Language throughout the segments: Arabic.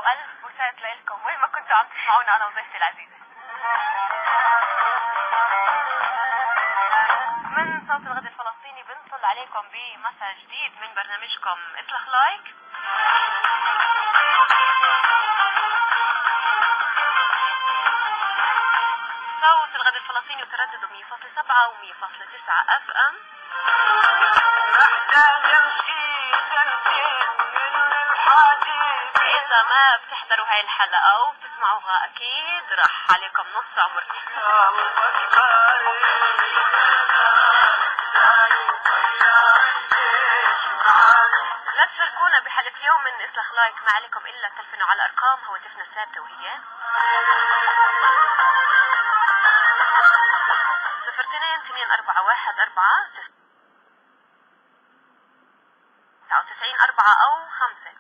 وألف بوسات لكم وين ما كنتوا عم تسمعونا أنا وضيفتي العزيزة. من صوت الغد الفلسطيني بنصل عليكم بمسج جديد من برنامجكم اطلق لايك. صوت الغد الفلسطيني وتردده 100.7 و100.9 اف ام. إذا ما بتحضروا هاي الحلقة وبتسمعوها أكيد راح عليكم نص عمركم. لا تشاركونا بحلقة اليوم من إطلاق لايك، ما عليكم إلا تلفنوا على الأرقام هواتفنا الثابتة وهي 02-2414 أو 5.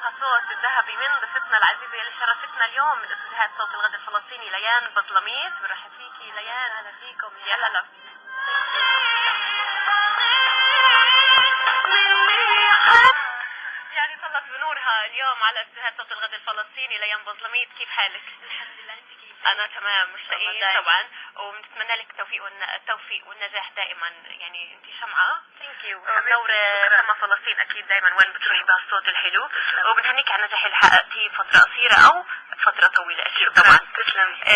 الصوت الذهبي من ضيفتنا العزيزة اللي شرفتنا اليوم من استديوهات صوت الغد الفلسطيني ليان بظلميت. برحب فيكي ليان. اهلا فيكم. يلا يعني طلت بنورها اليوم على استديوهات صوت الغد الفلسطيني ليان بظلميت. كيف حالك؟ الحمد لله. انت كيف؟ انا تمام مشتاقين طبعا وبنتمنى لك التوفيق والنجاح دائما. يعني انت شمعة منورة سما فلسطين اكيد دائما وين بتروحي بهالصوت الحلو. وبنهنيك على النجاح اللي حققتيه فترة قصيرة او فترة طويلة اكيد طبعا.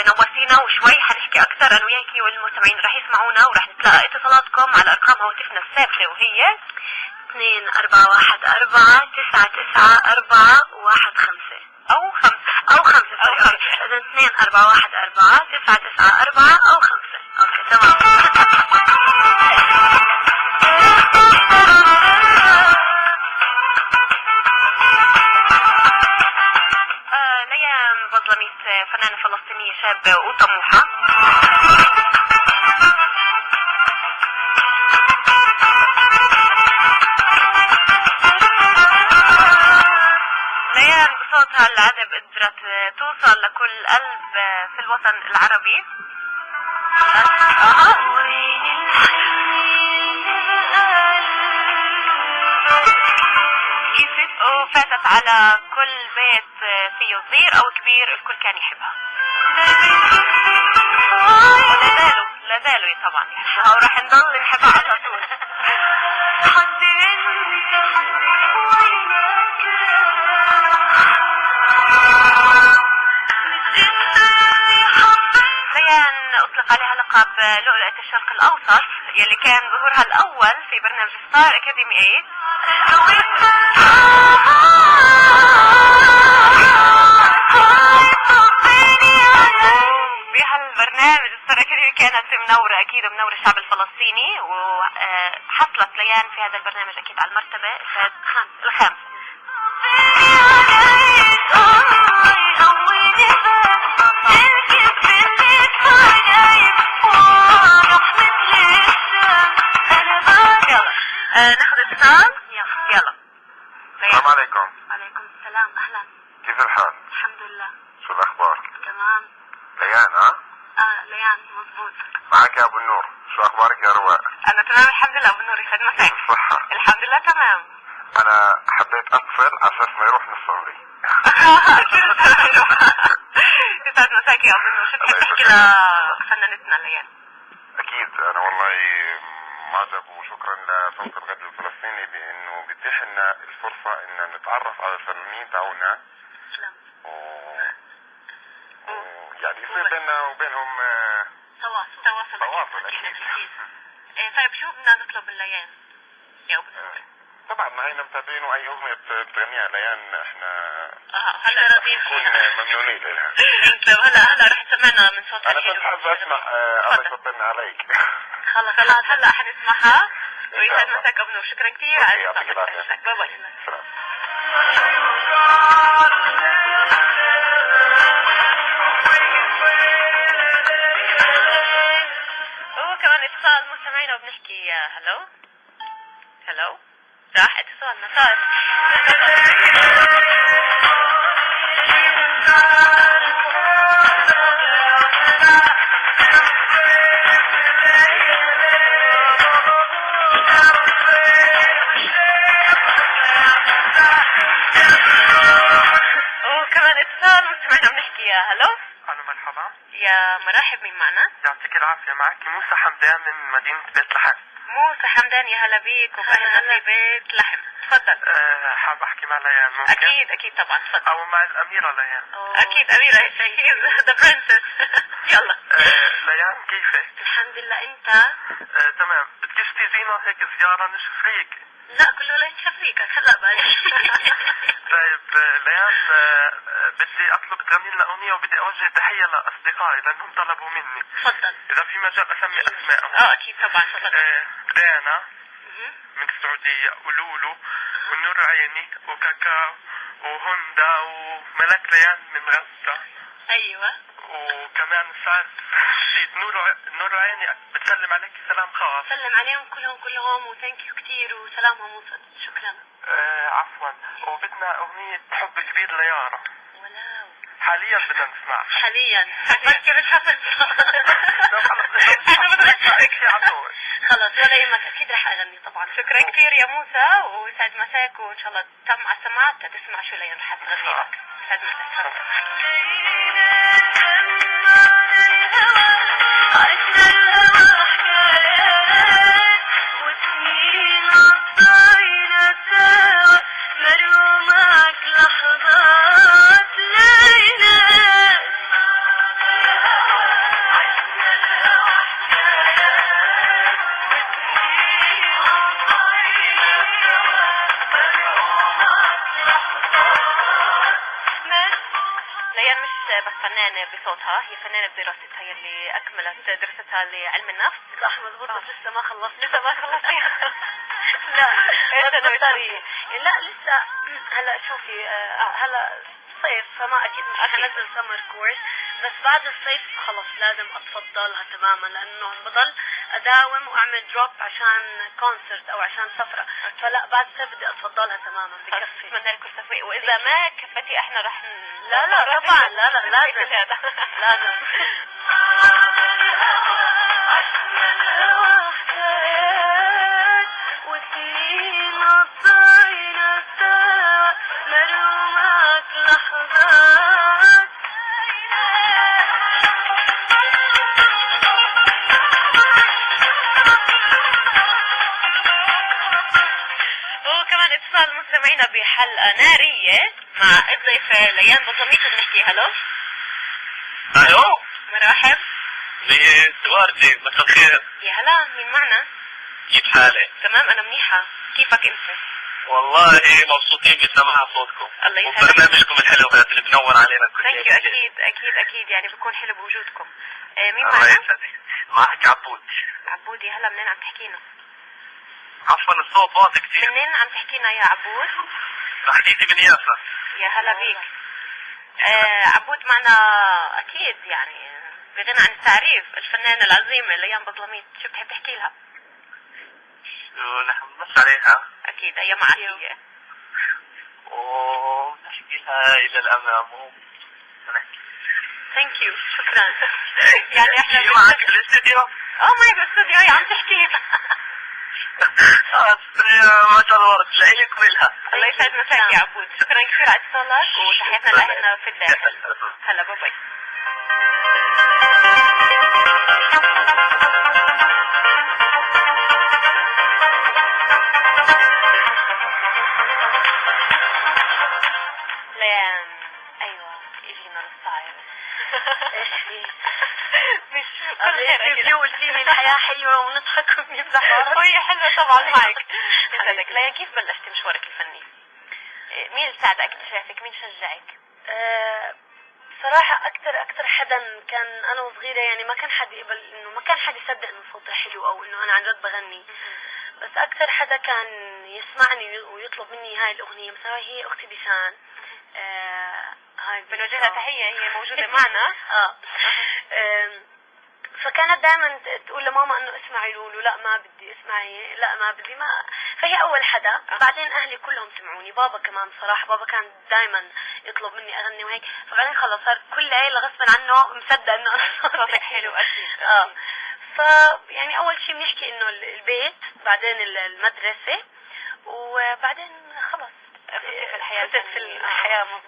نورتينا وشوي حنحكي اكثر انا وياكي والمستمعين رح يسمعونا ورح نتلاقى اتصالاتكم على ارقام هواتفنا الثابتة وهي 2-4-1-4-9-9-4-1-5 أو 5 إذا 2-4-1-4-9-9-4 أو 5. أوكي تمام. ليان بظلميت فنانة فلسطينية شابة وطموحة. ليان بصوتها العذب قدرت توصل لكل قلب في الوطن العربي. وفاتت على كل بيت فيه صغير او كبير الكل كان يحبها. لا زالوا طبعا يحبها وراح نضل نحبها على طول. ليان أطلق عليها لقب لؤلؤة الشرق الأوسط يلي كان ظهورها الأول في برنامج ستار أكاديمي 8. بهالبرنامج ستار أكاديمي كانت منورة أكيد ومنورة الشعب الفلسطيني. وحصلت ليان في هذا البرنامج أكيد على المرتبة الخامسة. ناخذ اتصال. يلا. السلام عليكم. وعليكم السلام. اهلا. كيف الحال؟ الحمد لله. شو الاخبار؟ تمام. ليان ها؟ ليان مضبوط. معك يا ابو النور، شو اخبارك يا رواء؟ انا تمام الحمد لله. ابو النور يسعد مساك. الصحة. الحمد لله تمام. انا حبيت اتصل عشان ما يروح نص عمري. يسعد مساك يا ابو النور. شو بتحب تحكي لفنانتنا ليان؟ اكيد انا والله معجب وشكرا لصوت الغد الفلسطيني بانه بيتيح لنا الفرصة ان نتعرف على الفنانين تاعونا. يعني يصير بيننا وبينهم تواصل اكيد. طيب شو بدنا نطلب من ليان يا ابو النور؟ طبعا ما هينا متابعين، واي اغنية بتغنيها ليان احنا هلا راضيين نكون ممنونين لها. طيب هلا رح سمعنا من صوتك. انا كنت حابب اسمع الله يسطرنا عليك. خلاص هلا حنسمعها. ويسعد مساك ابو نور، شكرا كثير على يعطيك العافية. باي باي. سلام. هو كمان اتصال مستمعينا وبنحكي هلو راح اتصالنا صار. وكمان اتصال مستمعينا وبنحكي هلو. الو مرحبا. يا مرحب، مين معنا؟ يعطيك العافية، معك موسى حمدان من مدينة بيت لحم. موسى حمدان، يا هلا بيك وبأهلنا في بيت لحم. تفضل. حاب احكي مع ليان ممكن؟ اكيد طبعا تفضل. او مع الاميرة ليان. اكيد اميرة، ذا برنسس. يلا. ليان كيفك؟ الحمد لله، انت؟ تمام، بدكيش تيجينا هيك زيارة نشوف هيك؟ لا كله لا يشفيك هلا بالي. طيب ليان، بدي اطلب تغني لنا اغنية وبدي اوجه تحية لاصدقائي لانهم طلبوا مني. تفضل. اذا في مجال اسمي اسمائهم. اكيد طبعا تفضل. دانا من السعودية، ولولو ونور عيني وكاكاو وهوندا وملك ليان من غزة. ايوه. وكمان سعد رشيد. نور عيني بتسلم عليك سلام خاص. سلم عليهم كلهم وثانك يو كثير وسلامهم وصل. شكرا. عفوا، وبدنا اغنية حب كبير ليارا. ولو حاليا بدنا نسمعها. حاليا فكر بتحفظ. خلاص ولا يهمك، اكيد رح اغني طبعا. شكرا كثير يا موسى ويسعد مساك، وان شاء الله تم على السماعات تسمع شو لين رح تغني لك. يسعد مساك. ليان مش بس فنانة بصوتها، هي فنانة بدراستها يلي أكملت دراستها لعلم النفس. صح مضبوط. بس لسه ما خلصت. لا لسه. هلا شوفي هلا صيف فما أكيد مش حنزل سمر كورس، بس بعد الصيف خلص لازم أتفضلها تماما، لأنه عم بضل أداوم وأعمل دروب عشان كونسرت أو عشان سفرة، فلا بعد الصيف بدي أتفضلها تماما. بكفي. أتمنى لكم التوفيق، وإذا ما كفتي إحنا رح لا طبعا لازم لازم. وكمان اتصال مستمعينا بحلقة نارية مع الضيفة ليان بطميط بنحكي هلو. الو مرحب. وردي، مساء الخير. يا هلا، مين معنا؟ كيف حالك؟ تمام انا منيحة، كيفك انت؟ والله مبسوطين بسماع صوتكم. الله يسعدك. وبرنامجكم الحلو هذا اللي بنور علينا كل ثانك يو. اكيد يعني بكون حلو بوجودكم. مين الله معنا؟ يسعدك. معك عبود. عبود، يا هلا، منين عم تحكينا؟ عفوا الصوت واطي كثير. منين عم تحكينا يا عبود؟ تحديدي من يافا. يا هلا بيك. عبود معنا اكيد يعني بغنى عن التعريف، الفنانة العظيمة ليان بظلميط، شو بتحب تحكي لها؟ نحن بنص عليها. اكيد ايام عافية. ونحكي لها الى الامام ثانك يو، شكرا. يعني احنا معك في الاستديو؟ معي بالاستوديو، هي عم تحكي. ما شاء الله تلاقيني كملها. الله يسعد مساك يا عبود، شكرا كثير على اتصالك وتحياتنا لأهلنا في الداخل. هلا باي باي. ليان ايوه اجينا الصاير. ايش في؟ مش كل شيء قلتي من الحياة حلوة ونضحك ونمزح. وهي حلوة طبعا معك. يسعدك. ليان، كيف بلشتي مشوارك الفني؟ مين اللي ساعدك اكتشافك؟ مين شجعك؟ صراحة أكتر حدا كان أنا وصغيرة، يعني ما كان حد يقبل، إنه ما كان حد يصدق إنه صوتي حلو أو إنه أنا عن جد بغني. بس أكتر حدا كان يسمعني ويطلب مني هاي الأغنية مثلا هي أختي بيسان. هاي بنوجه لها تحية، هي موجودة معنا. فكانت دائما تقول لماما انه اسمعي لولو، لا ما بدي، اسمعي، لا ما بدي، ما. فهي اول حدا. بعدين اهلي كلهم سمعوني، بابا كمان صراحه، بابا كان دائما يطلب مني اغني وهيك. فبعدين خلص صار كل عيله غصبا عنه مصدق انه صوتك حلو. اكيد. ف يعني اول شيء بنحكي انه البيت، بعدين المدرسه، وبعدين خلص في الحياه.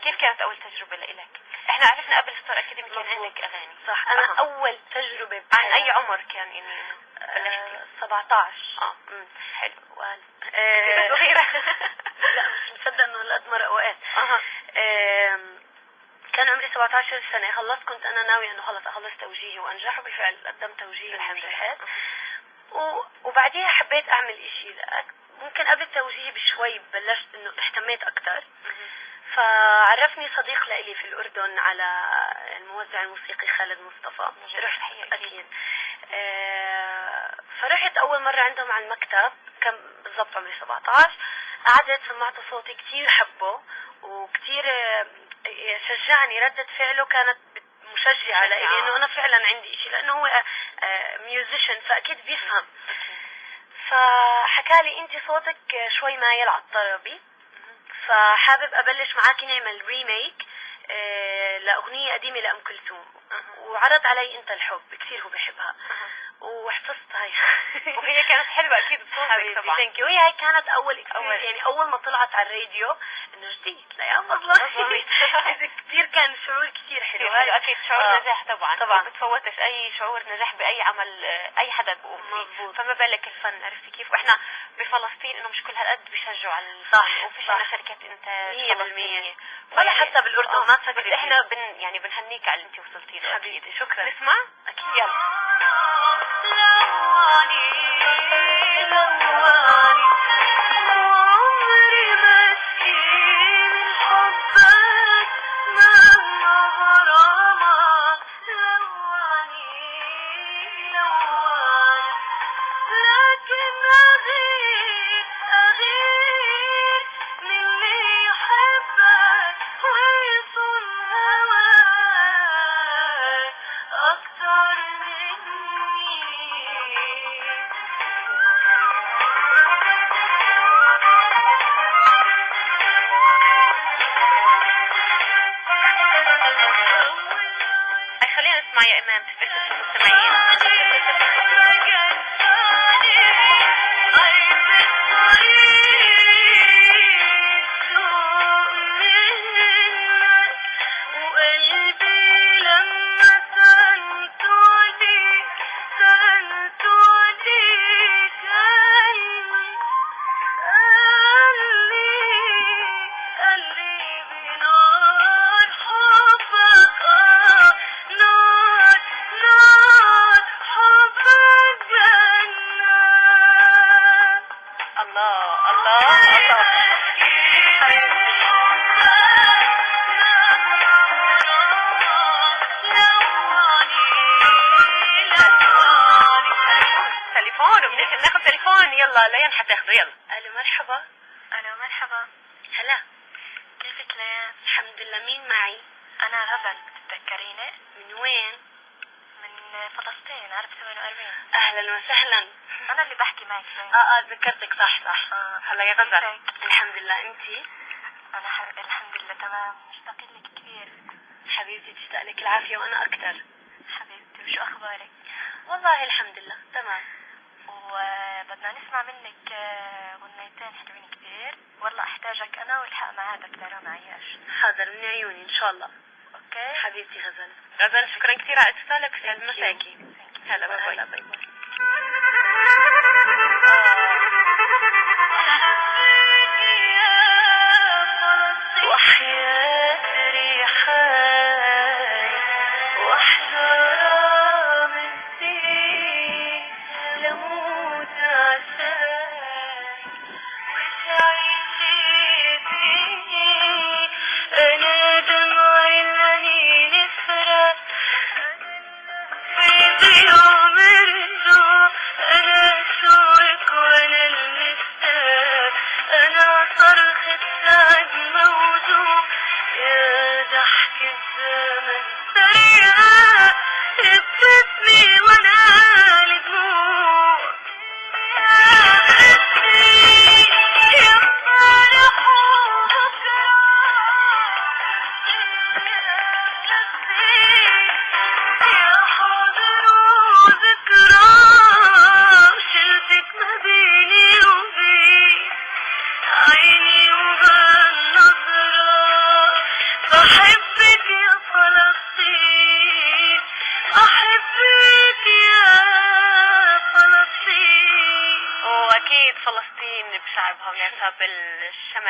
كيف كانت اول تجربه لإلك؟ احنا عرفنا قبل ستار اكاديمي كان عندك اغاني، صح. انا اول تجربه عن اي عمر كان يعني بلشتي؟ 17. حلو. صغيره. لا مش مصدق انه هالقد مرق وقت. كان عمري 17 سنه، خلصت، كنت انا ناويه انه خلص اخلص توجيهي وانجح، وبالفعل قدمت توجيهي ونجحت. وبعديها حبيت اعمل اشي، ممكن قبل توجيهي بشوي بلشت انه اهتميت اكثر. فعرفني صديق لإلي في الأردن على الموزع الموسيقي خالد مصطفى. رحت أكيد. فرحت أول مرة عندهم على المكتب، كان بالضبط عمري 17. قعدت سمعت صوتي، كتير حبه وكتير شجعني. ردة فعله كانت مشجعة لإلي إنه أنا فعلا عندي إشي، لأنه هو ميوزيشن فأكيد بيفهم. فحكالي أنت صوتك شوي مايل على الطربي، فحابب أبلش معاكي نعمل ريميك لأغنية قديمة لأم كلثوم. وعرض علي أنت الحب، كثير هو بحبها. وحفظت هاي. وهي كانت حلوة أكيد بصوتك طبعا. وهي هاي كانت يعني أول ما طلعت على الراديو إنه جديد ليان مظلمي. كثير كان شعور كثير حلو. أكيد شعور نجاح طبعا. ما بتفوتش أي شعور نجاح بأي عمل أي حدا بيقوم فيه. فما بالك الفن، عرفتي كيف؟ وإحنا بفلسطين إنه مش كل هالقد بيشجعوا على الفن، وفيش لنا شركات إنتاج 100%. ولا حتى بالأردن ما تفكري. بس إحنا يعني بنهنيك على اللي أنت وصلتي له. حبيبتي شكرا. نسمع؟ أكيد. يلا. خلينا نسمع يا إمام تفتكر المستمعين. ناخذ تليفون. يلا لين حتاخذه. يلا. الو مرحبا. الو مرحبا. هلا كيفك ليان؟ الحمد لله. مين معي؟ انا ربل، بتتذكريني؟ من وين؟ من فلسطين، عرب 48. اهلا وسهلا. انا اللي بحكي معك. تذكرتك. صح. هلا يا غزل. الحمد لله. انتي؟ انا الحمد لله تمام، مشتاقين لك كثير. حبيبتي تشتاق لك العافيه وانا اكثر. حبيبتي وشو اخبارك؟ والله الحمد لله تمام. وبدنا نسمع منك غنيتين حلوين كثير، والله احتاجك انا والحق معادك لرنا عياش. حاضر من عيوني ان شاء الله. اوكي حبيبتي غزل. غزل شكرا كثير على اتصالك. يسعد مساكي. هلا باي باي. وحياة ريحان واحذر من سين لموت عساك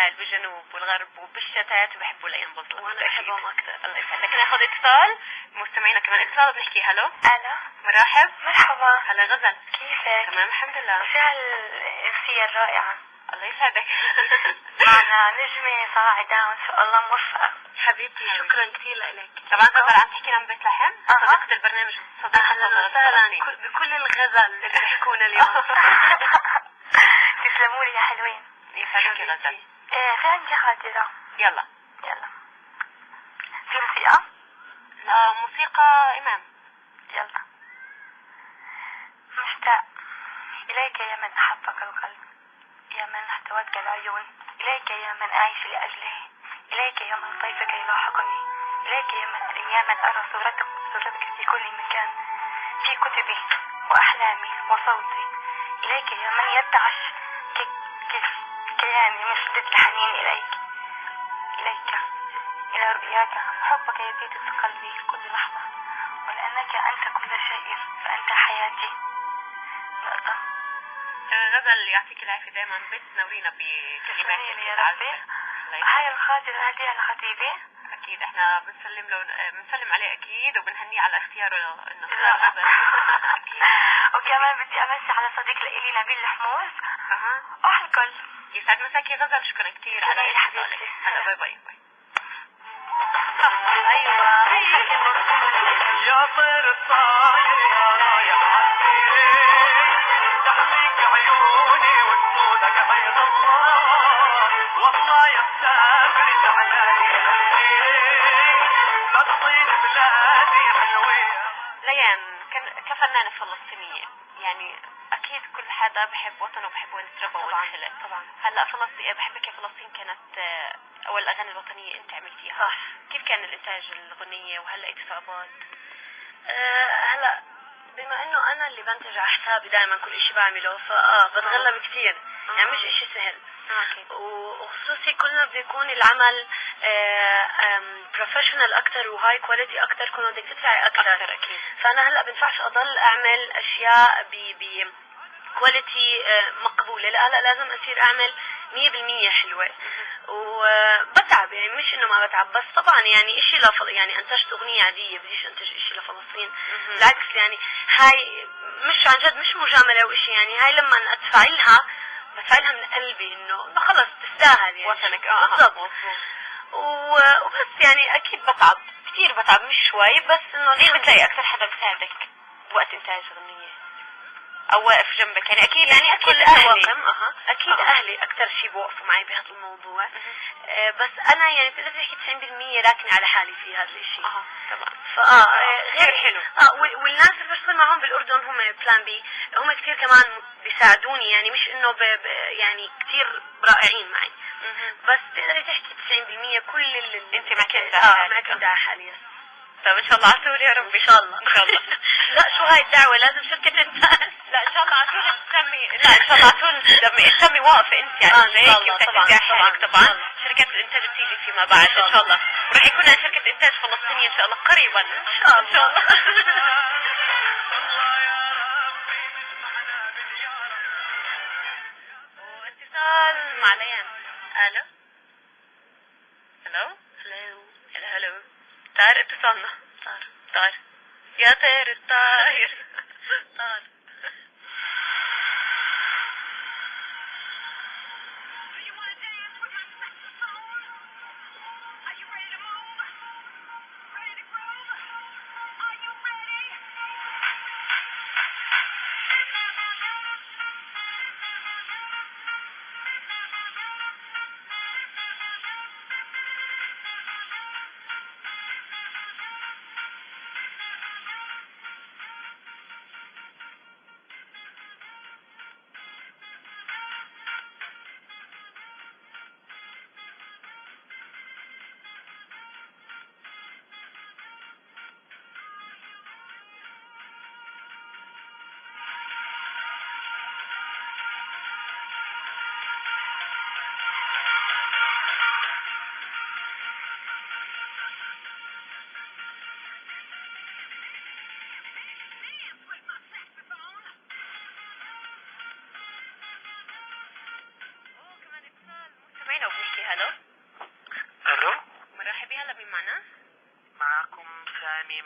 بالشمال بالجنوب والغرب وبالشتات بحبوا الايام بظلميت. وانا بحبهم اكثر. الله يسعدك. ناخذ اتصال مستمعينا كمان اتصال بنحكي. هلو الو مرحب. مرحبا هلا غزل كيفك؟ تمام الحمد لله. شو هالإنسية الرائعة؟ الله يسعدك. معنا نجمة صاعدة وإن شاء الله موفقة. حبيبتي شكرا كثير لك. طبعا غزل عم تحكي عن بيت لحم صديقة البرنامج صديقة اهلا وسهلا بكل الغزل اللي بيحكونا اليوم. تسلموا لي يا حلوين. يسعدك يا غزل. في عندي خاطرة. يلا في موسيقى؟ موسيقى إمام. يلا. مشتاق إليك يا من أحبك القلب، يا من احتوتك العيون، إليك يا من أعيش لأجله، إليك يا من طيفك يلاحقني، إليك يا من أرى صورتك في كل مكان، في كتبي وأحلامي وصوتي، إليك يا من يرتعش كياني من شدة الحنين إليك، إلى رؤياك. حبك يزيد في قلبي كل لحظة، ولأنك أنت كل شيء فأنت حياتي. نقطة. غزل يعطيك العافية دائما بتنورينا بكلمات يا ربي. هاي الخاطرة هدية لخطيبي. أكيد احنا بنسلم عليه أكيد وبنهنيه على اختياره إنه أكيد. وكمان بدي أمسي على صديق لإلي نبيل الحموس. الكل. يسعد مساك يا غزل. شكرا كثير على اتصالك. هلا باي باي. ايوه يا طير الطاير يا رايح عالسيرين تحميك عيوني وتكونك عين الله والله يا مسافر تعالي الخير لا تصير بلادي حلوين. ليان كفنانة فلسطينية يعني أكيد كل حدا بحب وطنه وبحب وين تربى وين طبعا. هلا فلسطين بحبك يا فلسطين كانت أول الأغاني الوطنية أنت عملتيها صح. كيف كان الإنتاج الغنية وهل لقيتي صعوبات؟ هلا بما انه انا اللي بنتج على حسابي دائما كل اشي بعمله بتغلب كثير يعني مش اشي سهل. وخصوصي كلنا بده يكون العمل بروفيشنال اكثر وهاي كواليتي اكثر كنا بدك تدفعي اكثر اكيد. فانا هلا بنفعش اضل اعمل اشياء ب كواليتي مقبوله. لا هلا لازم اصير اعمل 100% حلوه وبتعب يعني مش انه ما بتعب بس طبعا يعني اشي يعني انتجت اغنيه عاديه بديش انتج اشي لفلسطين. بالعكس يعني هاي مش عن جد مش مجامله او اشي يعني هاي لما بدفع لها من قلبي انه خلص تستاهل يعني وطنك بالضبط. وبس يعني اكيد بتعب كثير بتعب مش شوي بس انه ليه بتلاقي اكثر حدا بساعدك وقت انتاج اغنيه او واقف جنبك يعني اكيد اهلي اكيد اهلي اكثر شيء بوقفوا معي بهذا الموضوع. بس انا يعني بتقدر تحكي 90% راكنه على حالي في هذا الشيء. طبعا غير حلو. والناس اللي بشتغل معهم بالاردن هم بلان بي هم كثير كمان بيساعدوني يعني مش انه يعني كثير رائعين معي. بس تقدري تحكي 90% كل اللي انت معك على حالي. طب ان شاء الله عسول يا رب. ان شاء الله لا شو هاي الدعوه لازم شركه انتاج. لا ان شاء الله عسول تسمي لا ان شاء الله عسول تسمي واقفه انت يعني ان شاء الله طبعا شركات الانتاج بتيجي فيما بعد ان شاء الله وراح يكون شركه انتاج فلسطينيه ان شاء الله قريبا ان شاء الله. واتصال مع ليان. الو طار اتصالنا طار يا طير الطاير طار.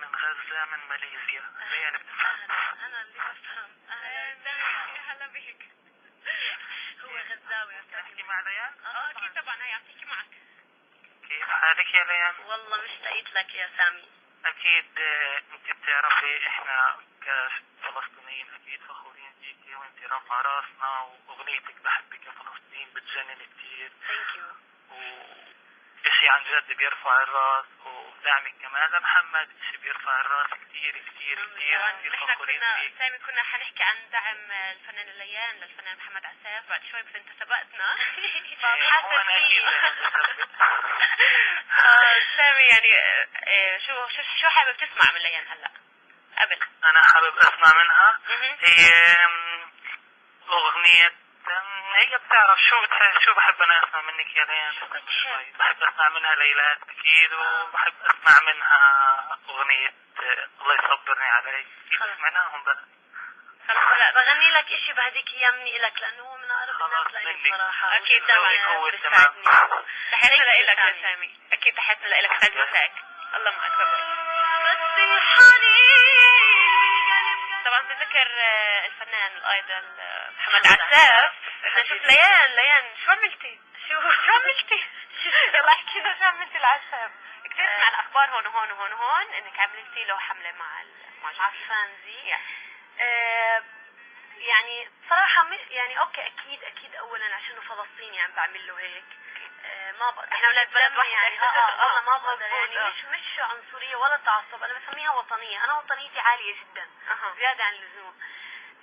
ليان غزة من ماليزيا. ليان بتفهم؟ انا اللي بفهم. هلا بك. هو غزاوي. تحكي مع ليان؟ اكيد طبعا هي عم تحكي معك. كيف حالك يا ليان؟ والله مشتاقت لك يا سامي. اكيد انت بتعرفي احنا كفلسطينيين اكيد فخورين فيكي، وانت رافعه راسنا، واغنيتك بحبك يا فلسطين بتجنن كثير. ثانك يو. وإشي عن جد بيرفع الراس، ودعمك كمان لمحمد إشي بيرفع الراس كثير كثير كثير. نحن كنا حنحكي عن دعم الفنان ليان للفنان محمد عساف بعد شوي، بس انت سبقتنا. هو أنا أكيد سامي يعني شو حابب تسمع من ليان هلا قبل؟ أنا حابب أسمع منها هي أغنية، هي بتعرف شو بحب أنا أسمع منك يا ليان. بحب أسمع منها ليلات أكيد، وبحب أسمع منها أغنية الله يصبرني عليك. أكيد سمعناهم بقى. خلص بغني لك اشي بهديك اياه مني لك، لانه هو من اقرب الناس لي صراحه. اكيد طبعا هو تمام. تحياتنا لك يا سامي. اكيد تحياتنا لك. سعد مساك. الله معك. بس الحنين. طبعا بذكر الفنان الايدل محمد عساف، بدنا نشوف ليان شو عملتي؟ شو عملتي؟ يلا احكي لنا شو عملتي لعساف. كثير سمع الاخبار هون وهون وهون وهون انك عملتي له حمله مع الفانزي. يعني صراحة يعني اوكي اكيد اولا عشانه فلسطيني عم بعمل له هيك. ما بقدر، احنا اولاد بلد واحدة يعني والله ما بقدر، يعني مش عنصرية ولا تعصب، انا بسميها وطنية. انا وطنيتي عالية جدا زيادة عن اللزوم.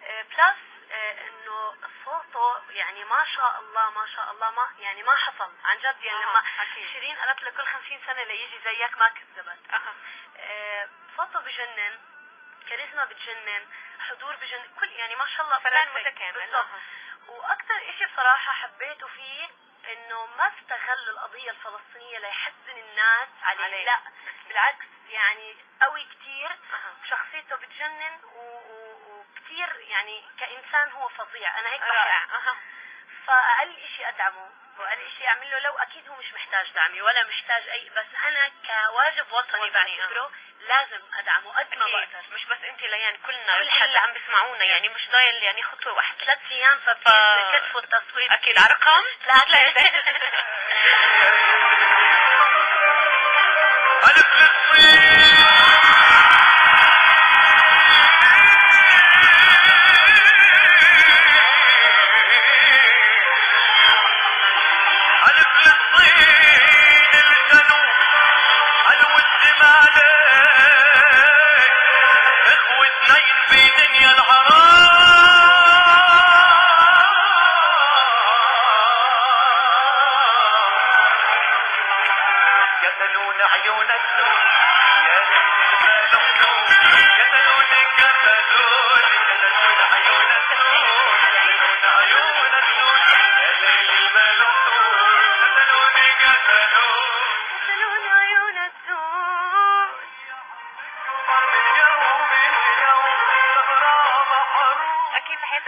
بلس انه صوته يعني ما شاء الله ما يعني ما حصل عن جد. يعني لما شيرين قالت له كل 50 سنة ليجي زيك ما كذبت. صوته بجنن، كاريزما بتجنن، حضور بجنن، كل يعني ما شاء الله فنان متكامل. واكثر اشي بصراحة حبيته فيه انه ما استغل القضية الفلسطينية ليحزن الناس عليه. لا بالعكس، يعني قوي كتير. شخصيته بتجنن وكتير يعني كإنسان هو فظيع. انا هيك رائع. فأقل اشي ادعمه واقل اشي اعمل له، لو اكيد هو مش محتاج دعمي ولا محتاج اي، بس انا كواجب وطني بعتبره لازم ادعمه قد ما بقدر. مش بس انت ليان، كلنا اللي عم بيسمعونا، يعني مش ضايل يعني خطوه واحده. 3 ايام فبكتفوا التصويت. اكيد على رقم 3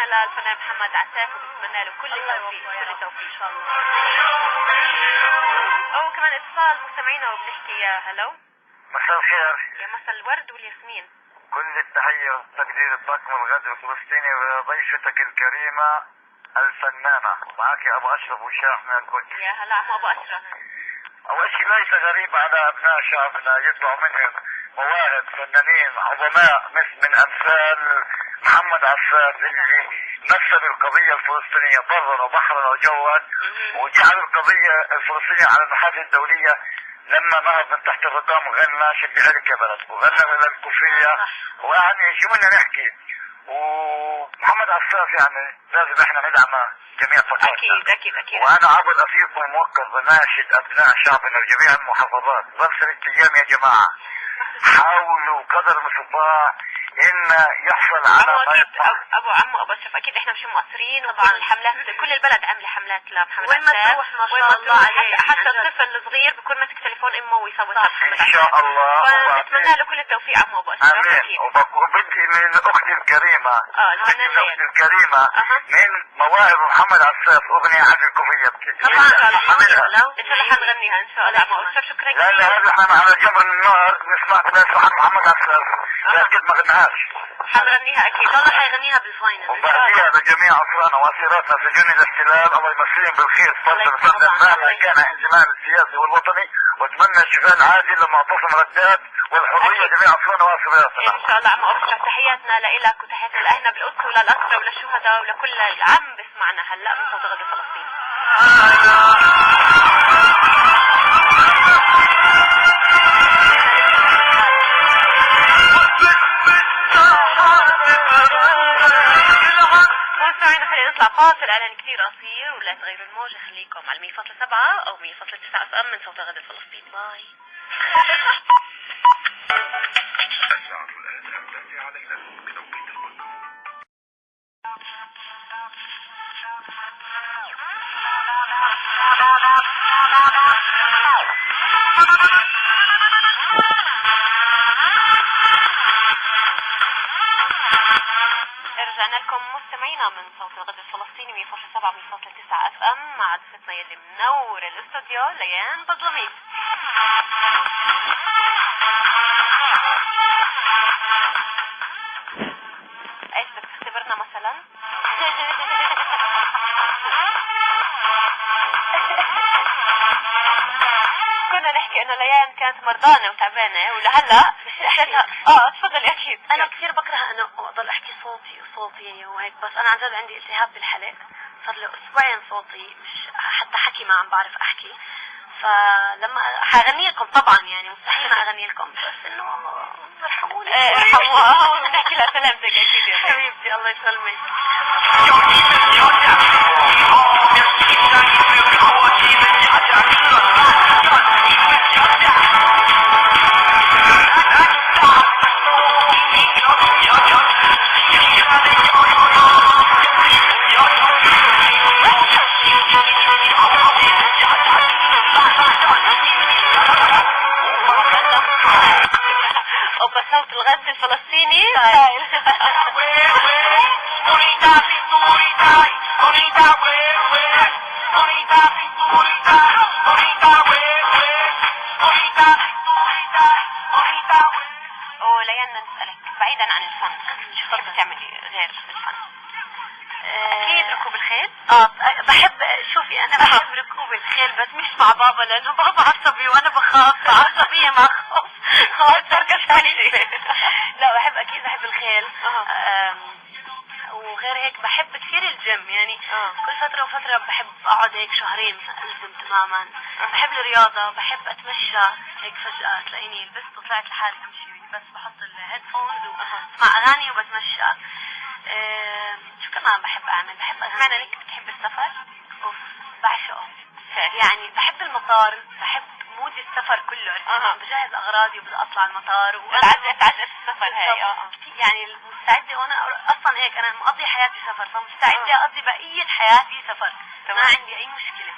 للفنان محمد عساف، وبنتمنى له كل التوفيق. كل التوفيق ان شاء الله. او كمان اتصال مستمعينا وبنحكي يا هلو. مساء الخير. يا مساء الورد والياسمين. كل التحية والتقدير الطاقم الغد الفلسطيني وضيفتك الكريمة الفنانة. معك يا ابو اشرف وشاح من القدس. يا هلا عمو ابو اشرف. اول شيء ليس غريب على ابناء شعبنا يطلعوا منهم مواهب فنانين عظماء من امثال محمد عساف، اللي مثل القضية الفلسطينية برا وبحرا وجوا، وجعل القضية الفلسطينية على المحافل الدولية. لما نهض من تحت الرقام وغنى شد حيلك يا بلد، وغنى من الكوفية، ويعني شو بدنا نحكي. ومحمد عساف يعني لازم احنا ندعمه جميع فتراتنا. اكيد. وانا عبر افيق وموقف بناشد ابناء شعبنا جميع المحافظات، ظل 3 ايام يا جماعة، حاولوا قدر المستطاع ان يحصل على ابو اشرف. اكيد احنا مش مقصرين، وطبعا الحملات كل البلد عامله حملات لمحمد عساف. وين ما تروح ما شاء الله عليه. حتى الطفل الصغير بكل ما تختلف تليفون امه ويصوتها محمد ان شاء الله. ونتمنى له كل التوفيق عمو ابو اشرف. امين. وبدي من اختي الكريمه بدي من اختي الكريمه من مواهب محمد عساف اغنيه عن الكوفيه. طبعا ان شاء الله حنغنيها ان شاء الله عمو اشرف. شكرا كثير. لا هذا احنا على جمر النار نسمع بس عن محمد عساف لكن ما غناش. حنغنيها اكيد. والله حيغنيها بالفاينل. وبهديها لجميع اصلنا واسيراتنا في سجون الاحتلال، الله يمسيهم بالخير. تفضل مهما كان اهتمام السياسي والوطني، واتمنى الشفاء العاجل لمعتصم رداد والحريه جميع اصلنا واسيراتنا. ان شاء الله عم اشرف. تحياتنا لك وتحيات لاهلنا بالقدس وللاسرى وللشهداء ولكل العم بسمعنا هلا من صوت غد فلسطين. مستمعينا خلينا نطلع فاصل اعلان كثير قصير ولا تغيروا الموجة. خليكم على 100.7 او 100.9 اف ام من صوت غد فلسطين. باي. الساعة الآن 9 ليلا بتوقيت القدس. رجعنا لكم مستمعينا من صوت الغد الفلسطيني 100.7 100.9 اف ام مع ضيفتنا يلي منور الاستوديو ليان بظلميت. ايش بدك تختبرنا مثلا؟ كنا نحكي انه ليان كانت مرضانة وتعبانة ولهلا حسيتها. تفضلي اكيد. انا كثير بكره انه اضل احكي صوتي وهيك، بس انا عن جد عندي التهاب بالحلق صار له اسبوعين صوتي مش حتى حكي ما عم بعرف احكي. فلما حغني لكم طبعا يعني مستحيل ما اغني لكم، بس انه ارحموني. ارحموها ونحكي لها سلامتك اكيد يا حبيبتي الله يسلمك. صوت الغد الفلسطيني ولينا نسألك بعيدا عن الفن شو بتحبي تعملي غير الفن؟ اكيد ركوب الخيل. بحب. شوفي انا بحب ركوب الخيل بس مش مع بابا لانه بابا عصبي وانا بخاف. عصبية مع خوف تركز علي. لا اكيد بحب الخيل. وغير هيك بحب كثير الجيم يعني. كل فترة وفترة بحب اقعد هيك شهرين الزم تماما. بحب الرياضة، بحب اتمشى هيك فجأة تلاقيني لبست وطلعت لحالي امشي بس بحط الهيدفونز واسمع اغاني وبتمشى. شو كمان بحب اعمل؟ بحب اغاني. معنى انك بتحب السفر؟ بعشقه يعني. بحب المطار، بحب مود السفر كله. بجهز اغراضي وبدي اطلع المطار بتعجب السفر هاي. يعني مستعده وانا اصلا هيك انا مقضي حياتي سفر، فمستعده اقضي بقيه حياتي سفر. ما عندي اي مشكله.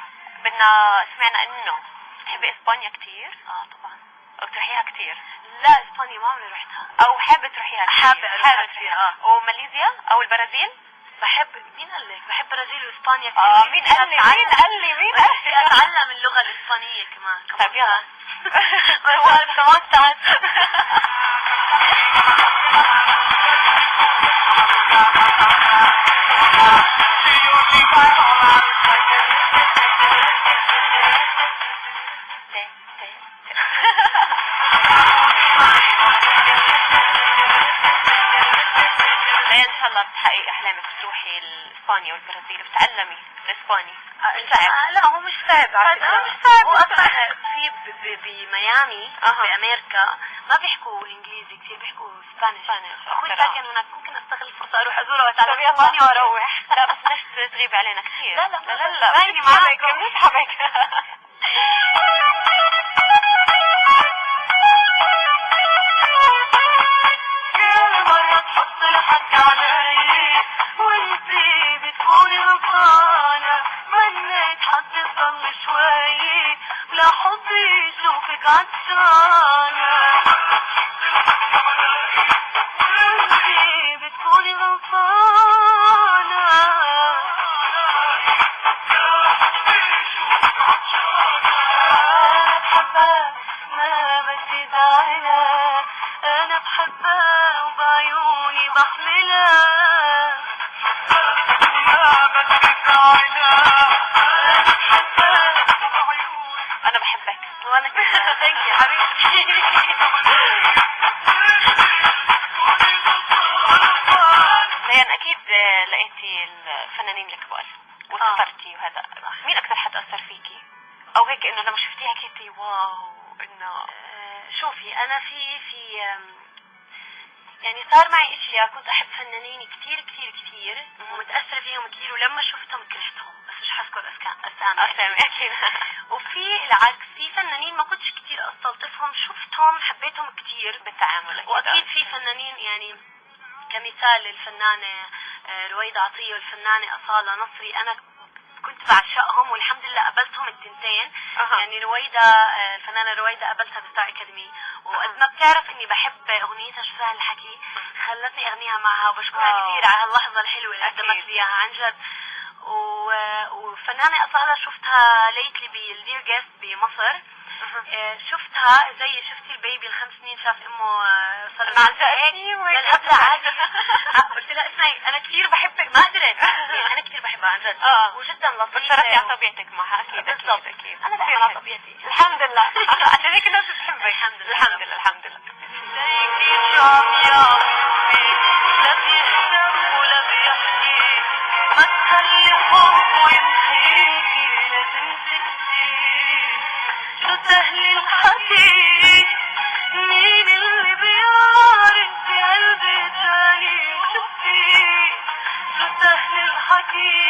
بدنا سمعنا انه بتحبي اسبانيا كثير. طبعا. بتروحيها كثير؟ لا اسبانيا ما عمري رحتها. او حابه تروحيها كثير؟ حابه كثير. وماليزيا او البرازيل؟ بحب. مين قال لك؟ بحب برازيل واسبانيا كثير. مين قال لي اتعلم اللغه الاسبانيه كمان. طيب يلا. ان شاء الله بتحققي احلامك تروحي اسبانيا والبرازيل وتتعلمي الاسباني. لا هو مش صعب على فكره. مش صعب. هو اصلا في بميامي بامريكا ما بيحكوا انجليزي كثير، بيحكوا اسبانيش. اخوي ساكن هناك، ممكن استغل الفرصه اروح ازوره واتعلم اسباني واروح. لا بس مش تغيب علينا كثير. لا ماني معك بنسحبك. كل مرة تحط الحق علي وانتي بتكوني غلطانة. منيت حد يضل شوي لحظي شوفك عطشانة بتكوني غلطانة أنا بحبها ما بدي زعلها أنا بحبها وبعيوني بحملها ما بدي زعلها انا بحبك. وانا كمان ثانك يو حبيبتي. ليان اكيد لقيتي الفنانين الكبار وسافرتي وهذا، مين اكثر حد اثر فيكي او هيك انه لما شفتيها كنتي واو انه شوفي انا في يعني صار معي اشياء كنت احب فنانين كثير كثير كثير ومتاثره فيهم كثير ولما شفتهم كرهتهم بس مش حذكر اسامي اكيد. وفي العكس في فنانين ما كنتش كثير استلطفهم شفتهم حبيتهم كثير بالتعامل. واكيد في فنانين يعني كمثال الفنانه رويدة عطية والفنانه أصالة نصري انا كنت بعشقهم والحمد لله قابلتهم التنتين. يعني رويدة الفنانة رويدة قابلتها بالستار اكاديمي وقد ما بتعرف اني بحب اغنيتها شو سهل الحكي خلتني اغنيها معها وبشكرها كثير على هاللحظة الحلوة اللي قدمت لي اياها عن جد. وفنانة أصالة شفتها ليتلي بالدير جيست بمصر. شفتها زي شفتي البيبي ال5 سنين شاف امه صار معزقتني للأبدا عادي. قلت لها اسمعي انا كثير بحبك ما قدرت يعني انا كثير بحبها عن جد وجدا لطيفه بتصرفي على طبيعتك معها اكيد بالضبط. اكيد انا بحب على طبيعتي الحمد لله. عشان هيك الناس بتحبك. الحمد لله الحمد لله الحمد لله. ليكي شو عم يعمل لا بيهتم ولا بيحكي ما تخلي حبه يمحيكي لازم تكفي شو سهل الحكي مين اللي بيعرف بقلبي تاني شفتي شو سهل الحكي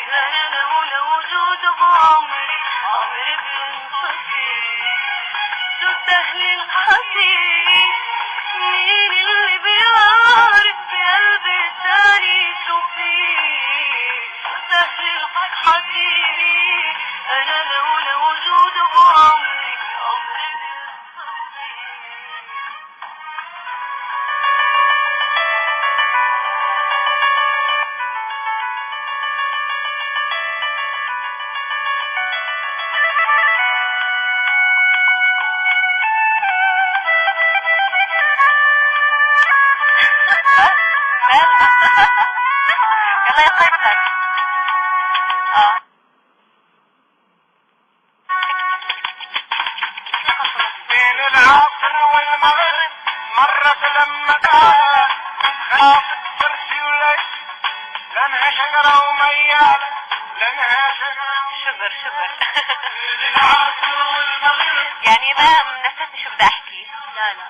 انا لولا وجوده بعمري عمري بينطفي شو سهل الحكي مين اللي بيعرف بقلبي تاني شوفي شو سهل الحكي انا لولا وجوده بعمري عمري بينطفي. يلا يا طيبتك. بين العصر والمغرب مرت لما تعالى خافت كرسي وليل لانها شجرة وميالة لانها شجرة شبر بين العصر والمغرب يعني ما نسيتني شو بدي احكي. لا لا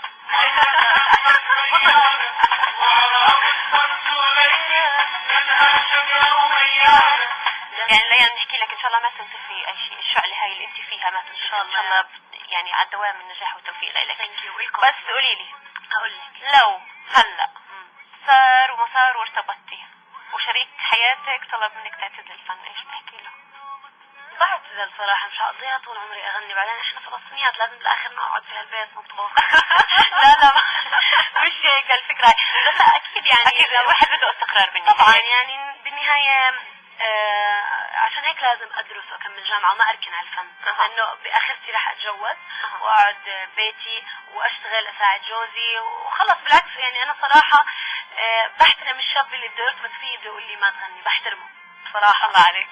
يعني ليان نحكي لك ان شاء الله ما تنطفي اي شيء، الشعلة هاي اللي انت فيها ما تنطفي ان شاء الله يعني على الدوام النجاح والتوفيق لك. بس قولي لي هقول لك لو هلا صار وما صار وارتبطتي وشريك حياتك طلب منك تعتزلي الفن ايش بتحكي له؟ بعتذر صراحة مش هقضيها طول عمري اغني بعدين احنا فلسطينيات لازم بالاخر نقعد في هالبيت نطبخ. لا مش هيك الفكرة بس اكيد يعني اكيد الواحد بده استقرار بالنهاية. طبعا يعني بالنهاية عشان هيك لازم ادرس واكمل جامعة وما اركن على الفن لانه باخرتي رح اتجوز واقعد بيتي واشتغل اساعد جوزي وخلص. بالعكس يعني انا صراحة بحترم الشاب اللي بده يرتبط فيه بده يقول لي ما تغني بحترمه صراحة. الله عليك.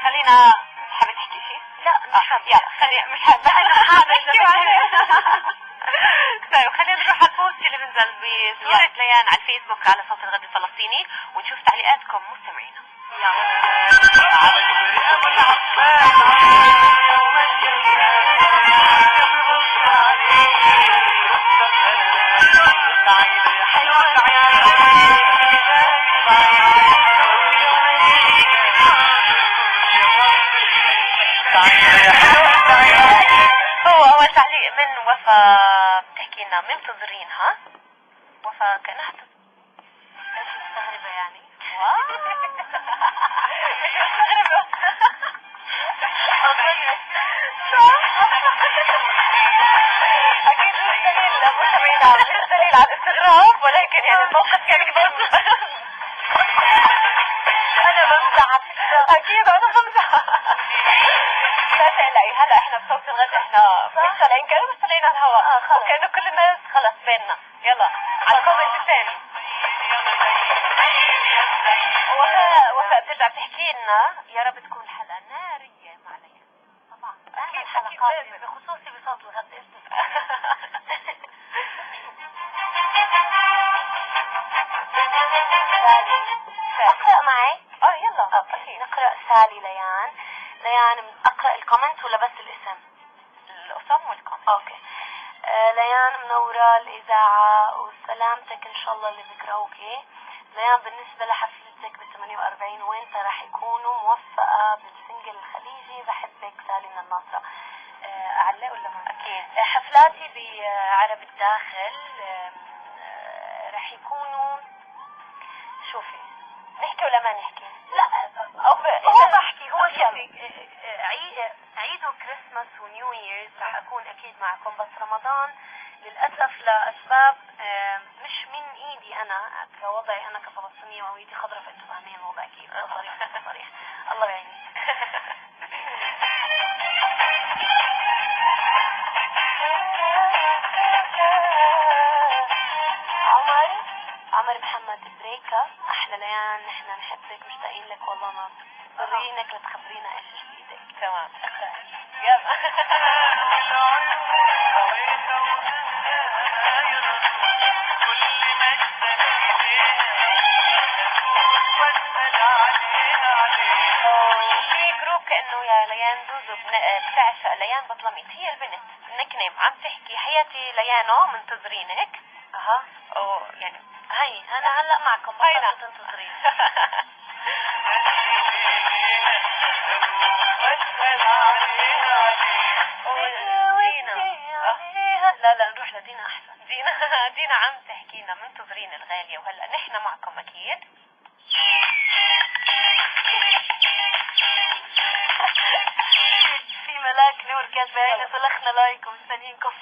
خلينا حابة تحكي شيء؟ لا يلا خلينا مش حابة. طيب خلينا نروح على البوست اللي بنزل بصورة ليان على الفيسبوك على صوت الغد الفلسطيني ونشوف تعليقاتكم مستمعينا. هو أول تعليق من وفا بتحكي لنا منتظرينها. وفا كأنها ايش مستغربة يعني؟ أكيد مش دليل على الاستغراب، ولكن يعني الموقف كان كبير. أنا بمزح، أكيد أنا بمزح. لا تقلقي، هلا احنا بصوت الغد احنا مش طالعين، كانوا مش طالعين على الهواء، وكانوا كل الناس خلص بيننا. يلا على الكومنت الثاني. وفاء بترجع بتحكي لنا يا رب تكون الحلقة نارية مع ليان. طبعا نعمل حلقات بخصوصي بصوت الغد. اقرأ معي؟ يلا نقرأ سالي ليان. ليان اقرأ الكومنت ولا بس الاسم؟ الاسم والكومنت. اوكي. ليان منورة الإذاعة وسلامتك إن شاء الله اللي بيكرهوكي. ليان بالنسبة لحفلتك ب 48 وانت راح يكونوا موفقة بالسنجل الخليجي بحبك سالي من الناصرة. أعلق ولا ما؟ أكيد. حفلاتي بعرب الداخل راح يكونوا، شوفي نحكي ولا ما نحكي؟ لا هو بحكي. هو عيد وكريسماس ونيو ييرز راح اكون اكيد معكم، بس رمضان للاسف لاسباب مش من ايدي انا كوضعي انا كفلسطينيه وهويتي خضراء، فانتم فاهمين الوضع كيف. صريح الله يعيني. عمر محمد بريكا. احلى ليان، نحن نحبك مشتاقين لك والله ناصر. ضرينك لتخبرينا ايش بايدك. تمام يلا. في جروب كأنه يا ليان زوزو بتعشق ليان بطلميت، هي البنت نيك نيم عم تحكي حياتي ليانو منتظرينك. يعني هاي انا هلا معكم بطلت تنتظرين. لا نروح لدينا احسن. دينا عم تحكي لنا منتظرين الغالية، وهلا نحن معكم اكيد. في ملاك نور كاتبه صلخنا لايك ومستنيينكم.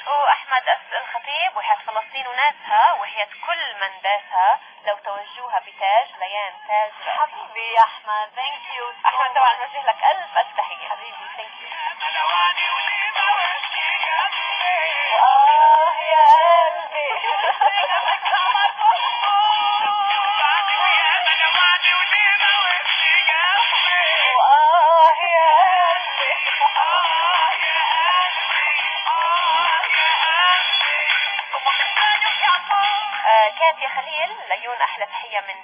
وأحمد الخطيب وحياة فلسطين وناسها وحياة كل من داسها لو توجهوها بتاج ليان تاج. حبيبي يا أحمد، ثانك يو. أحمد طبعا نوجه لك ألف تحية حبيبي، ثانك يو. يا قلبي. كاتيا خليل ليون احلى تحية من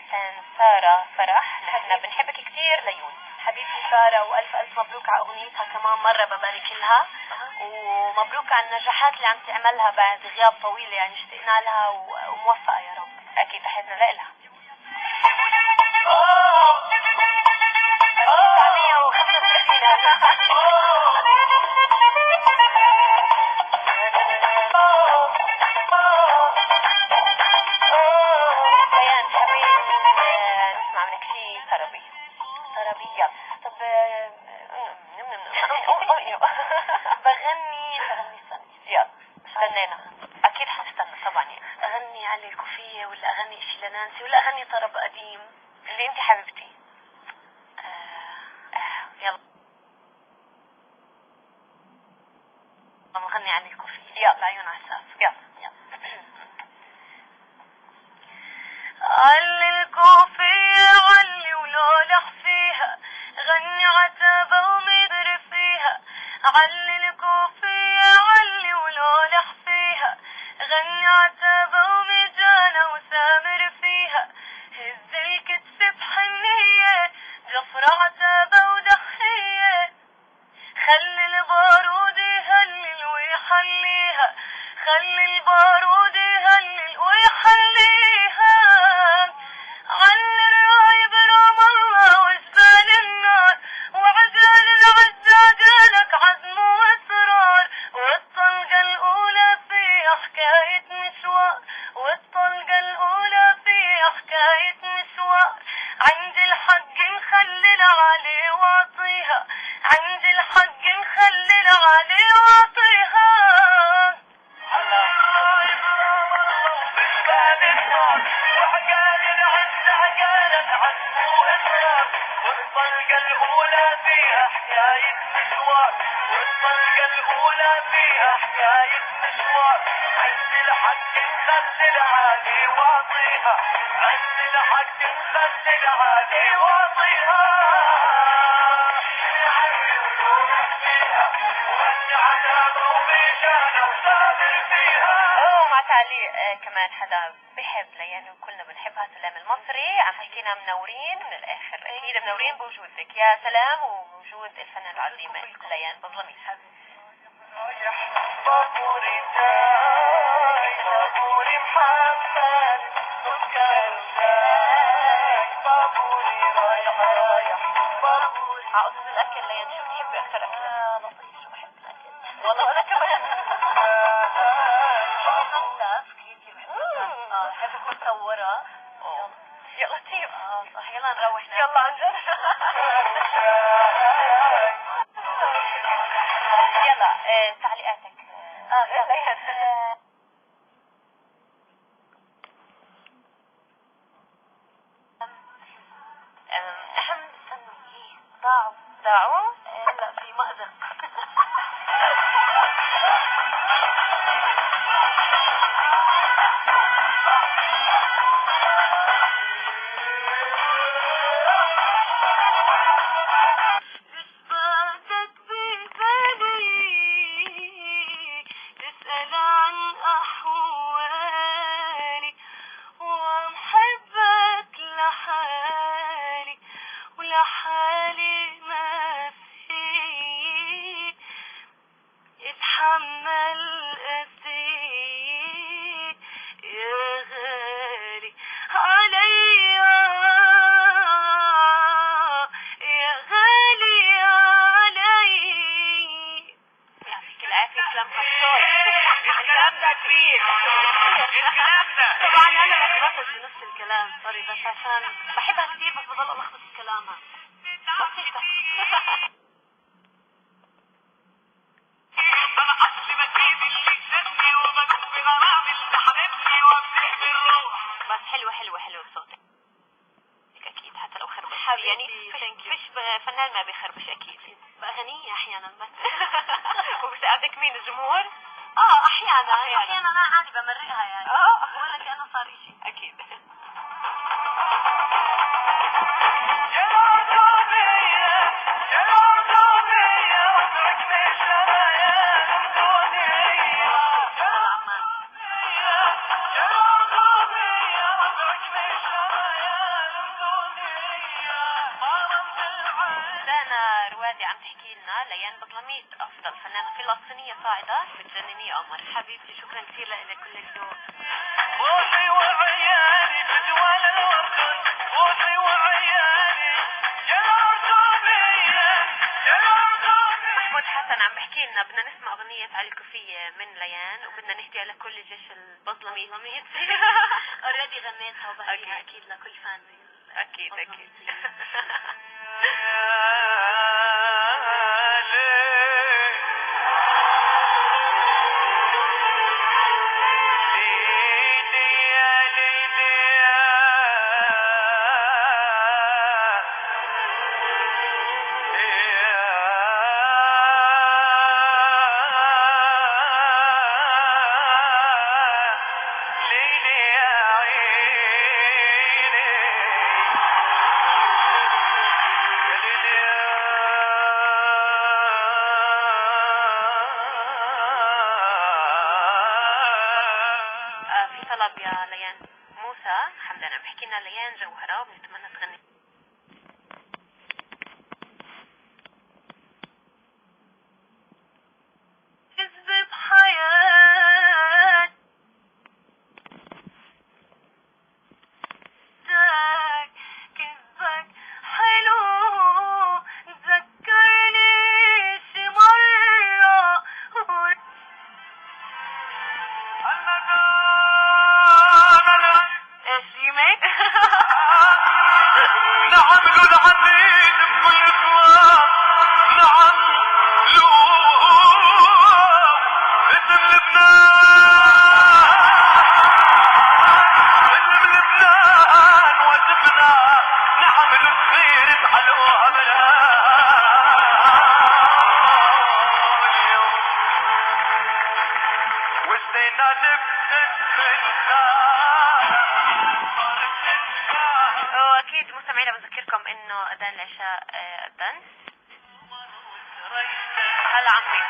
سارة فرح. نحن بنحبك كثير ليون حبيبتي سارة، والف الف مبروك على اغنيتها كمان مرة ببارك لها، ومبروك على النجاحات اللي عم تعملها بعد غياب طويل، يعني اشتقنا لها وموفقة يا رب. اكيد تحياتنا لها. بغني يلا استنينا اكيد حنستنى طبعا. يعني اغني علي الكوفية ولا اغني اشي لنانسي ولا اغني طرب قديم اللي انت حبيبتي؟ يلا نغني عن الكوفية. يلا عيون عساف. يلا علي الكوفية علي ولولح فيها، غني عتابة ومدري فيها. علي الكوفية علي ولولح فيها، غني عتابة ومجانة وسامر فيها. هز الكتف بحنية، جفرة عتابة ودخية. خلي البارود يهلل ويحليها، خلي البارود يهلل ويحليها. علي الرايب رام الله وجبال النار، وعجال العزاجالك عزم واسرار. والطلقة الاولى فيها حكاية نسوان، والطلقة الاولى فيها حكاية نسوان. عند الحق نخلي العالي واطيها، عند الحق نخلي العالي واطيها. والطلقة الأولى فيها حكاية مشوار، والطلقة الأولى فيها حكاية مشوار. عند الحق نخلي العالي واطيها، عند الحق نخلي العالي واطيها. مع تعليق كمان حدا بحب ليان وكلنا بنحبها، سلام المصري عم تحكينا منورين من الاخر، اكيد منورين بوجودك يا سلام ووجود الفنانة العظيمة ليان بظلميت. بابوري جاي بابوري محمد سكر جاي بابوري رايح بابوري. قصة الاكل ليان شو بتحبي اكثر اكل؟ لطيف شو بحب الاكل والله انا كمان بحب اكون مصورة. يا لطيف. صح يلا نروح يلا عن جد. يلا تعليقاتك. اهم استنوا ضاعوا هلا في مأزق. لحالي ما في اتحمل قسي يا غالي عليا يا غالي علي. يعطيك العافية كلام حصول. الكلام ده كبير. طبعا انا لخبطت بنفس الكلام سوري، بس عشان بحبها كثير بس بضل الخبط بكلامها. بسيطة. بس حلوة صوتك اكيد حتى لو خربش يعني فيش فنان ما بيخربش اكيد. بأغنية احيانا بس. وبساعدك مين الجمهور؟ احيانا انا عادي بمرقها يعني. ولا كأنه صار اشي. اكيد. دانا روادي عم تحكي لنا ليان بظلميت افضل فنانة فلسطينية صاعدة بتجنني قمر. حبيبتي شكرا كثير لك كل الذوق. روحي وعياني بدوال الأردن، روحي وعياني يا الأردنية يا الأردنية. محمود حسن عم بحكي لنا بدنا نسمع أغنية على الكوفية من ليان وبدنا نهديها لكل جيش البظلميت. اوريدي غنيتها وبهديها اكيد لكل فان. اكيد عم بحكي لنا ليان جوهرة وبنتمنى تغني. كذب حياتك كذبك حلو ذكرني شي مرة ايش ريميك؟ نعم له العبيد بكل اخلاص، نعم له اسم لبنان وجبنا، نعم له صغير افعلوها بلا وسينا جبت واكيد مستمعينا بذكركم انه اذان العشاء اذان. هلا عمي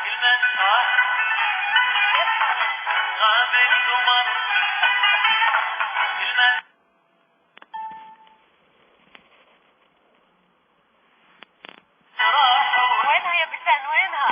وينها يا بسان وينها؟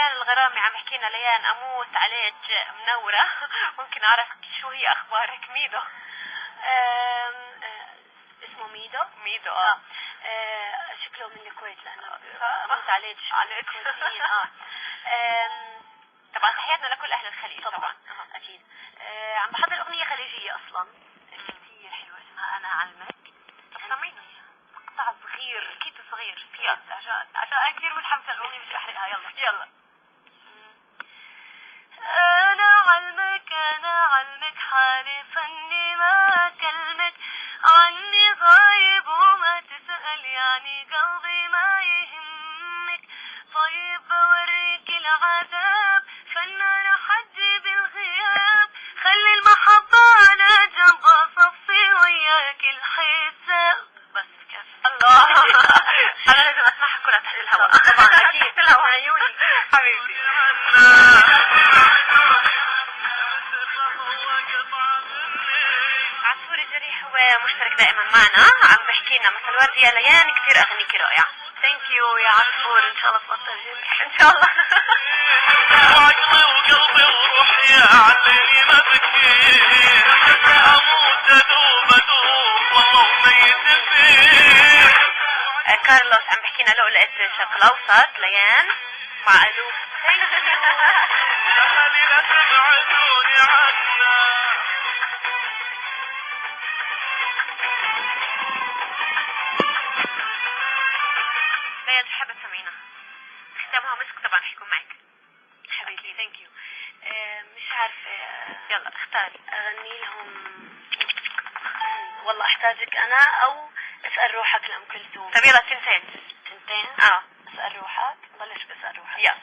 الغرامي عم يحكينا ليان اموت عليك منورة. ممكن اعرف شو هي اخبارك؟ ميدو اسمه ميدو شكله من الكويت لانه اموت عليك الكويتيين. طبعا تحياتنا لكل اهل الخليج طبعا اكيد. عم بحضر اغنية خليجية اصلا كثير حلوة اسمها انا علمك. سمعيني مقطع صغير اكيد صغير فيها عشان كثير متحمسة الاغنية مش احرقها. يلا أنا علمك حالف إني ما كلمك عني غايب وما تسأل يعني قلبي ما يهمك. طيب بوريك العذاب فنان حجي بالغياب خلي المحبة على جنب صفي وياك الحساب. بس كيف الله أنا لازم أسمعها كلها تحت الهواء طبعا أكيد في الهواء عيوني حبيبي. عصفور الجريح هو مشترك دائما معنا عم بحكينا مثل ورد يا ليان كثير اغانيك رائعة. ثانك يو يا عصفور ان شاء الله تبطل جريح ان شاء الله. عقلي وقلبي وروحي عليني ما بكي اموت ادوب والله ميت فيه. كارلوس عم بحكينا لو لقيت الشرق الاوسط ليان مع الوف. خلي لا تبعدوني عنا. ليان تحب تسمعينا ختامها مسك طبعا حيكون معك حبيبي. ثانك يو. مش عارفة يلا اختاري اغني لهم. والله احتاجك انا او اسأل روحك لأم كلثوم. طب يلا تنتين اسأل روحك. بلش بسأل روحك يلا.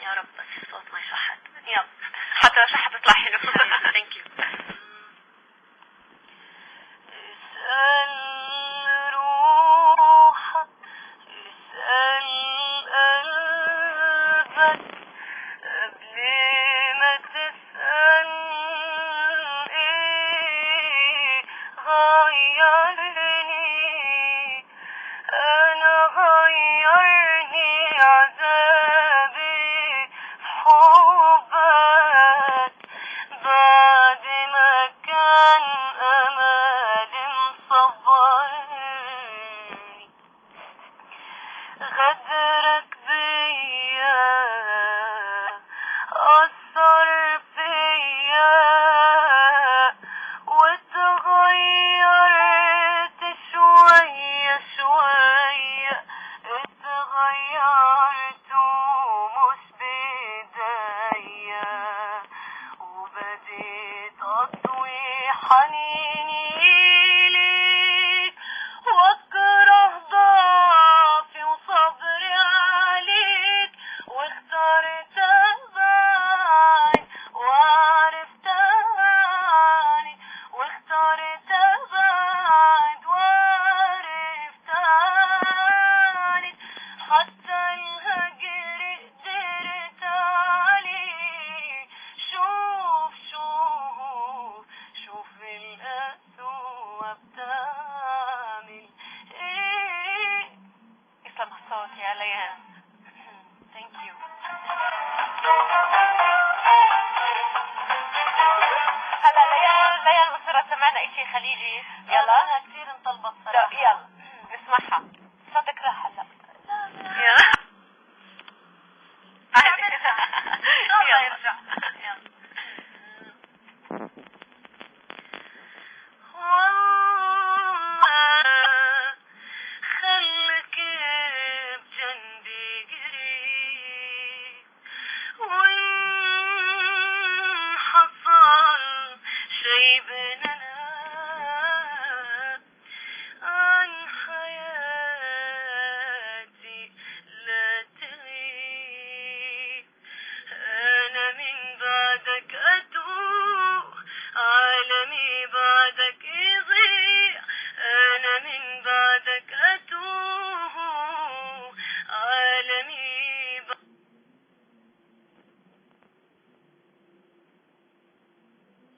يا رب بس الصوت ما يشحط. يلا حتى لو شحط تطلع حلو. ثانك يو. اسأل روحك اسأل قلبك قبل ما تسأل ايه غيرني. انا غيرني عذابي حبك بعد ما اشي خليجي. يلا انا كثير انطلبت صراحة. يلا نسمعها. صدق راح هلا. يلا يلا يرجع.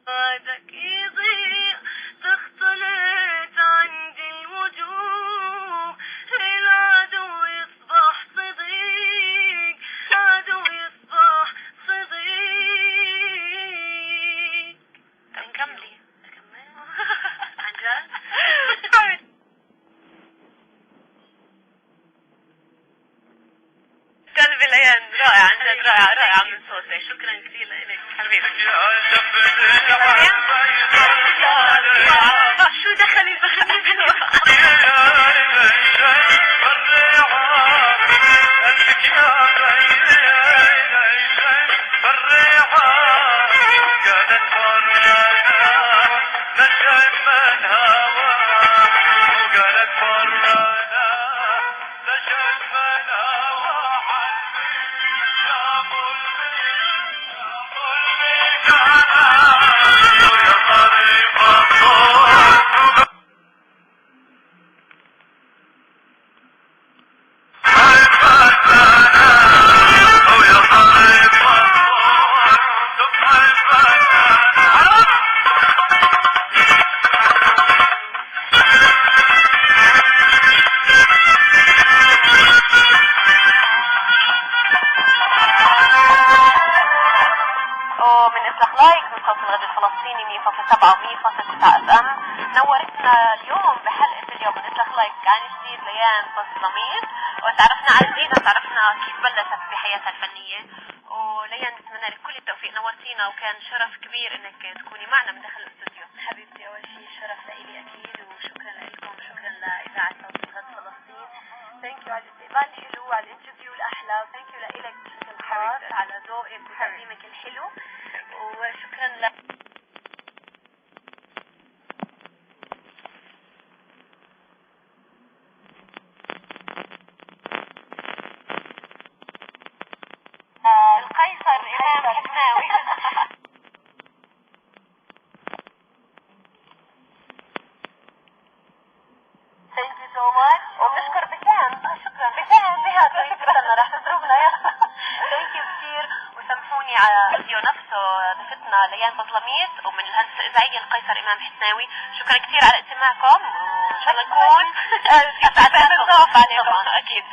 بعدك يضيع تختلط عندي الوجوه العدو يصبح صديق العدو يصبح صديق. كملي عن جد؟ قلبي ليان رائع عن جد رائع من صوتك. شكرا كثير لك حبيبي. شو دخلي بخلي الفلسطيني 100.7 و100.9 FM. نورتنا اليوم بحلقة اليوم من إطلاق لايك عن جديد ليان بظلميت، وتعرفنا على جديد وتعرفنا كيف بلشت بحياتها الفنية. وليان نتمنى لك كل التوفيق، نورتينا وكان شرف كبير انك تكوني معنا من داخل الاستوديو. حبيبتي اول شيء شرف لإلي اكيد، وشكرا لكم، شكرا لاذاعة صوت الغد فلسطين. ثانك يو على الاستقبال الحلو، على الانترفيو الاحلى، وثانك يو لإلك بشكل خاص على ذوقك وتقديمك الحلو، وشكرا لك. القيصر إمام حسناوي. Thank you so much. وبنشكر بسام. شكرا بسام بهذا. شكرا راح تضربنا يا. Thank you كثير، وسامحوني على الفيديو نفسه ضيفتنا ليان بظلميت، ومن الهندسة الإذاعية القيصر إمام حسناوي. شكرا كثير على استماعكم، وإن شاء الله نكون أسعدناكم. بالضبط عليكم أكيد.